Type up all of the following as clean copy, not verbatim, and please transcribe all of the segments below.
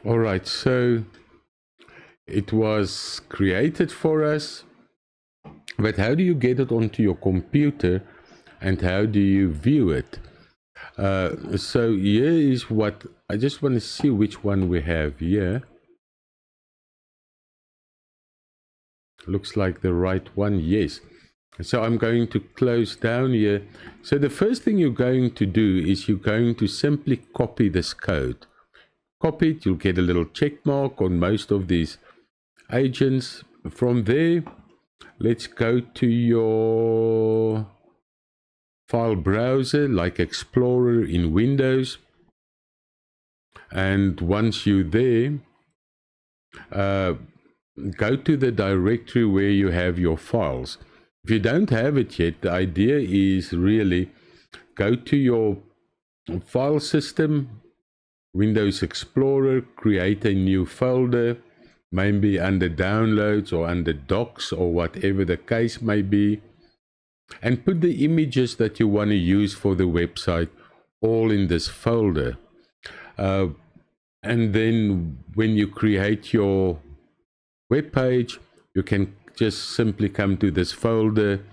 All right, so it was created for us, but how do you get it onto your computer and how do you view it? So here is what I just want to see which one we have here. Looks like the right one, yes. So I'm going to close down here. So the first thing you're going to do is you're going to simply copy this code. Copy it, you'll get a little check mark on most of these agents. From there, let's go to your file browser like Explorer in Windows. And once you're there, go to the directory where you have your files. If you don't have it yet, the idea is really go to your file system, Windows Explorer, create a new folder, maybe under downloads or under docs or whatever the case may be, and put the images that you want to use for the website all in this folder. And then when you create your web page, you can just simply come to this folder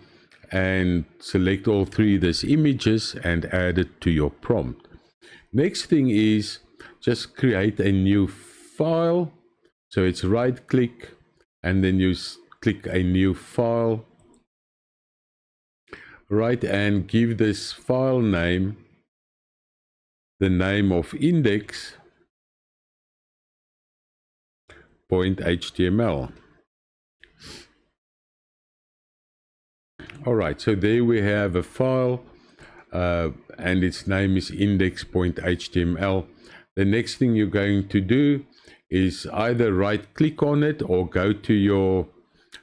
and select all three of these images and add it to your prompt. Next thing is just create a new file. So it's right click and then you click a new file, right, and give this file name the name of index.html. All right, so there we have a file and its name is index.html. The next thing you're going to do is either right click on it or go to your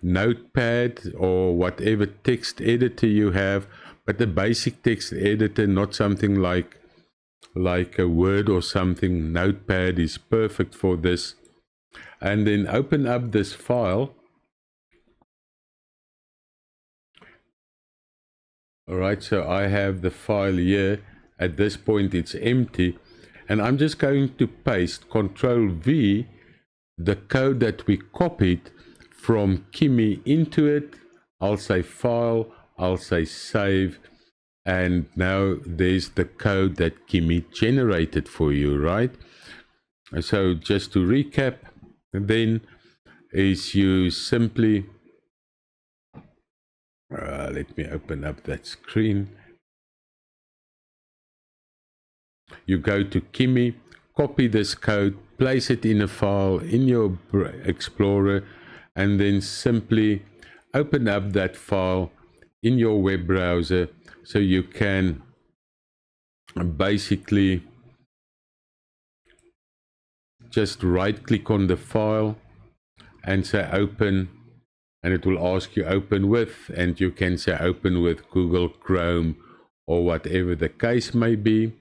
notepad or whatever text editor you have, but the basic text editor, not something like a Word or something. Notepad is perfect for this. And then open up this file. All right, so I have the file here. At this point it's empty, and I'm just going to paste Control V the code that we copied from Kimi into it. I'll say file, I'll say save, and now there's the code that Kimi generated for you, right? So just to recap, then is you simply let me open up that screen. You go to Kimi, copy this code, place it in a file in your Explorer, and then simply open up that file in your web browser so you can basically just right click on the file and say open, and it will ask you open with, and you can say open with Google Chrome or whatever the case may be,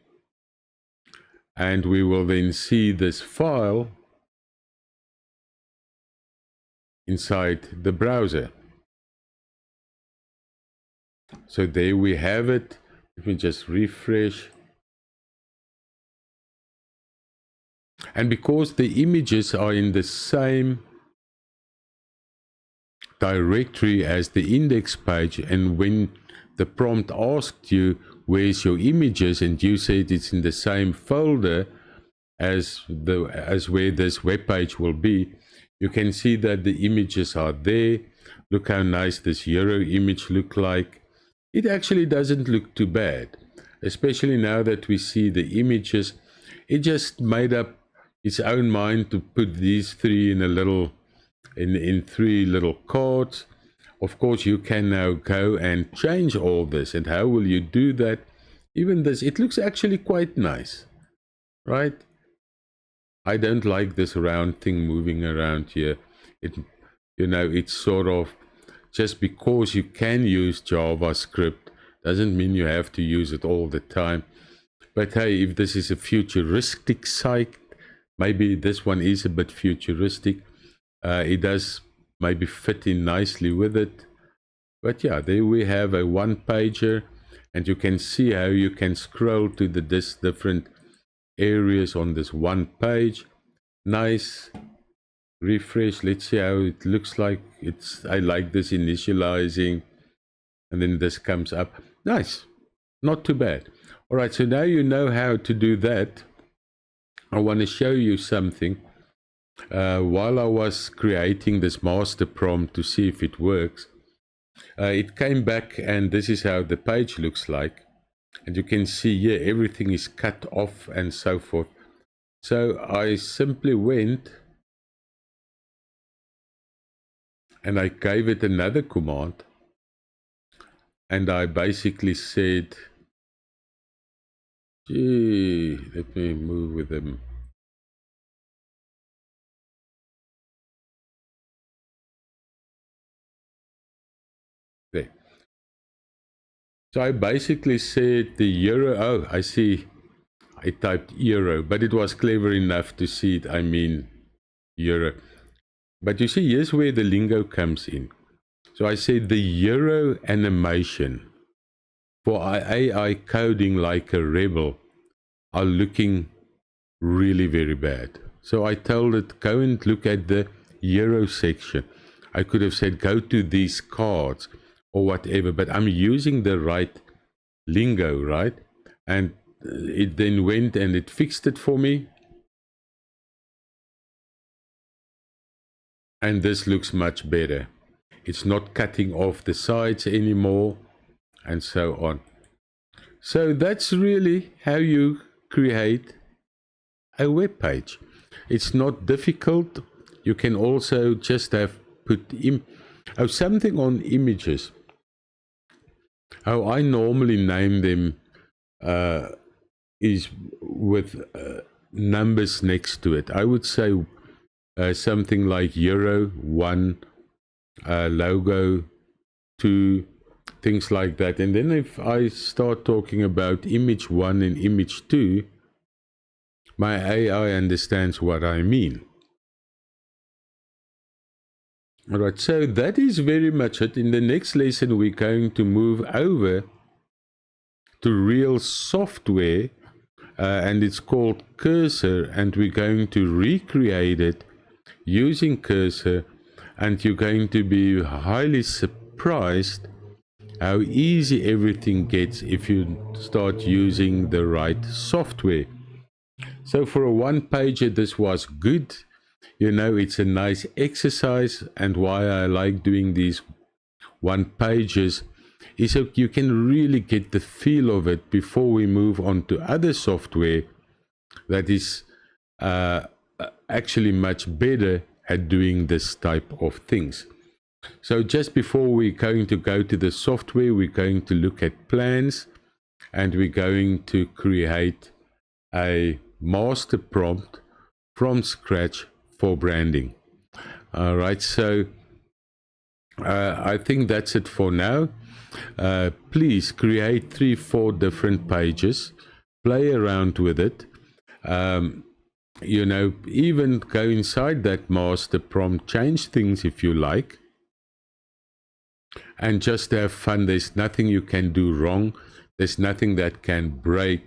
and we will then see this file inside the browser. So there we have it. Let me just refresh. And because the images are in the same directory as the index page, and when the prompt asked you where's your images and you said it's in the same folder as where this web page will be, you can see that the images are there. Look how nice this hero image look like. It actually doesn't look too bad, especially now that we see the images. It just made up its own mind to put these three in a little in three little cards. Of course, you can now go and change all this. And how will you do that? Even this, it looks actually quite nice, right? I don't like this round thing moving around here. It's sort of, just because you can use JavaScript doesn't mean you have to use it all the time. But hey, if this is a futuristic site, maybe this one is a bit futuristic. It does maybe fit in nicely with it. But yeah, there we have a one pager, and you can see how you can scroll to this different areas on this one page. Nice. Refresh. Let's see how it looks like. I like this initializing, and then this comes up. Nice. Not too bad. All right, so now you know how to do that. I want to show you something. While I was creating this master prompt to see if it works, it came back, and this is how the page looks like. And you can see here everything is cut off and so forth. So I simply went and I gave it another command, and I basically said, gee, let me move with them. There. So I basically said the euro. Oh, I see. I typed euro, but it was clever enough to see it. I mean euro. But you see, here's where the lingo comes in. So I said the euro animation for AI coding like a rebel are looking really very bad. So I told it, go and look at the euro section. I could have said, go to these cards or whatever, but I'm using the right lingo, right? And it then went and it fixed it for me. And this looks much better. It's not cutting off the sides anymore, and so on. So that's really how you create a web page. It's not difficult. You can also just have put something on images. How I normally name them is with numbers next to it. I would say something like Euro 1, logo 2, things like that. And then if I start talking about image 1 and image 2, my AI understands what I mean. All right, so that is very much it. In the next lesson, we're going to move over to real software, and it's called Cursor, and we're going to recreate it using Cursor, and you're going to be highly surprised how easy everything gets if you start using the right software. So for a one-pager, this was good. You know, it's a nice exercise, and why I like doing these one-pagers is that you can really get the feel of it before we move on to other software that is actually much better at doing this type of things. So just before we're going to go to the software, we're going to look at plans, and we're going to create a master prompt from scratch for branding. All right, so I think that's it for now. Please create 3-4 different pages, play around with it. You know, even go inside that master prompt, change things if you like, and just have fun. There's nothing you can do wrong. There's nothing that can break.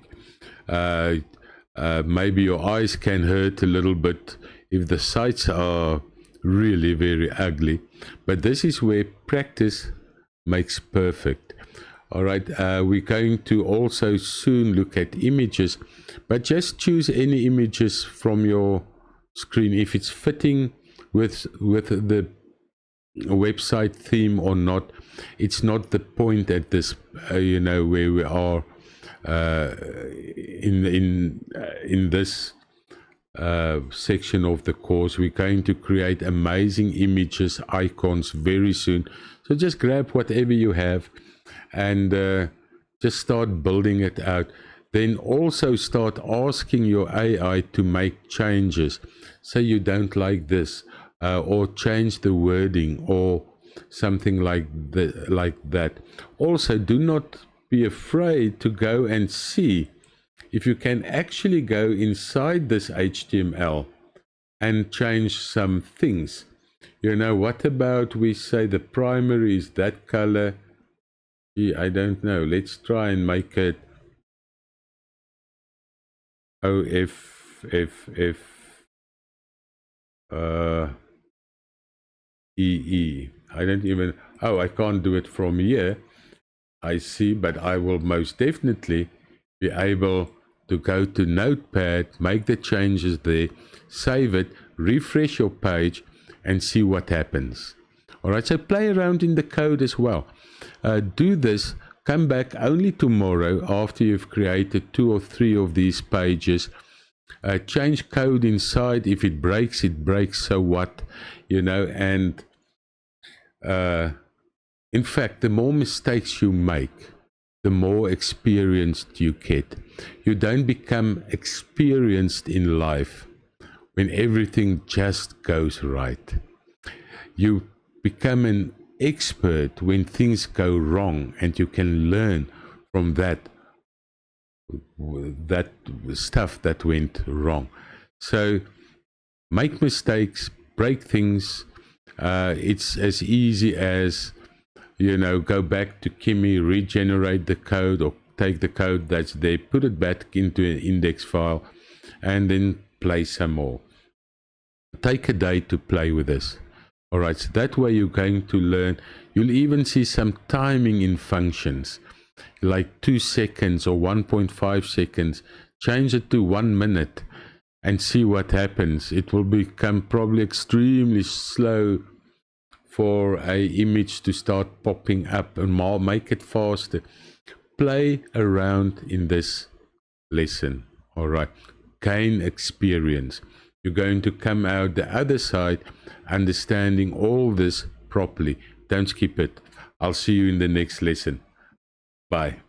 Maybe your eyes can hurt a little bit if the sites are really very ugly, but this is where practice makes perfect. All right, we're going to also soon look at images, but just choose any images from your screen if it's fitting with the website theme or not. It's not the point at this you know, where we are in this section of the course. We're going to create amazing images, icons very soon. So just grab whatever you have and just start building it out. Then also start asking your AI to make changes. Say you don't like this, or change the wording or something like that. Also, do not be afraid to go and see if you can actually go inside this HTML and change some things. You know, what about we say the primary is that color? Gee, I don't know. Let's try and make it OFFF uh, EE. I don't even, oh, I can't do it from here. I see, but I will most definitely be able to go to Notepad, make the changes there, save it, refresh your page, and see what happens. All right, so play around in the code as well. Do this, come back only tomorrow after you've created 2 or 3 of these pages. Change code inside. If it breaks, so what, and in fact, the more mistakes you make, the more experienced you get. You don't become experienced in life when everything just goes right. You become an expert when things go wrong, and you can learn from that stuff that went wrong. So make mistakes, break things. It's as easy as, go back to Kimmy, regenerate the code, or take the code that's there, put it back into an index file, and then play some more. Take a day to play with this. All right, so that way you're going to learn. You'll even see some timing in functions, like 2 seconds or 1.5 seconds. Change it to 1 minute and see what happens. It will become probably extremely slow for a image to start popping up, and make it faster. Play around in this lesson. All right, gain experience. You're going to come out the other side understanding all this properly. Don't skip it. I'll see you in the next lesson. Bye.